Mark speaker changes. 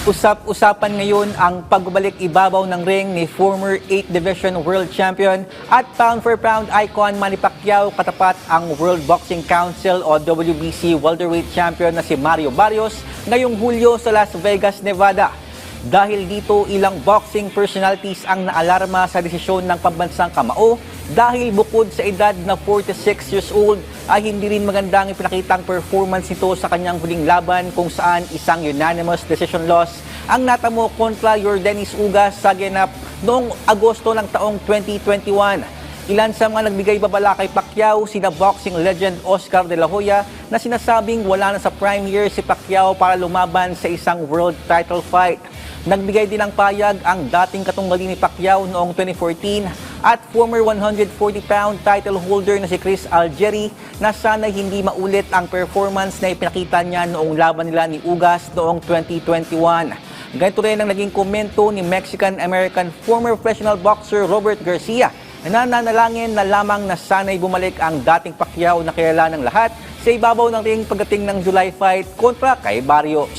Speaker 1: Usap-usapan ngayon ang pagbabalik ibabaw ng ring ni former 8th Division World Champion at pound-for-pound icon Manny Pacquiao katapat ang World Boxing Council o WBC welterweight champion na si Mario Barrios ngayong Hulyo sa Las Vegas, Nevada. Dahil dito, ilang boxing personalities ang naalarma sa desisyon ng pambansang kamao dahil bukod sa edad na 46 years old ay hindi rin magandang ipinakitang performance nito sa kanyang huling laban kung saan isang unanimous decision loss ang natamo kontra Yordenis Ugas sa ganap noong Agosto ng taong 2021. Ilan sa mga nagbigay babala kay Pacquiao, sina boxing legend Oscar De La Hoya na sinasabing wala na sa prime year si Pacquiao para lumaban sa isang world title fight. Nagbigay din ng payag ang dating katunggali ni Pacquiao noong 2014 at former 140-pound title holder na si Chris Algieri na sana hindi maulit ang performance na ipinakita niya noong laban nila ni Ugas noong 2021. Ganito rin ang naging komento ni Mexican-American former professional boxer Robert Garcia na nananalangin na lamang na sana'y bumalik ang dating Pacquiao na kilala ng lahat sa ibabaw ng ring pagdating ng July fight kontra kay Barrios.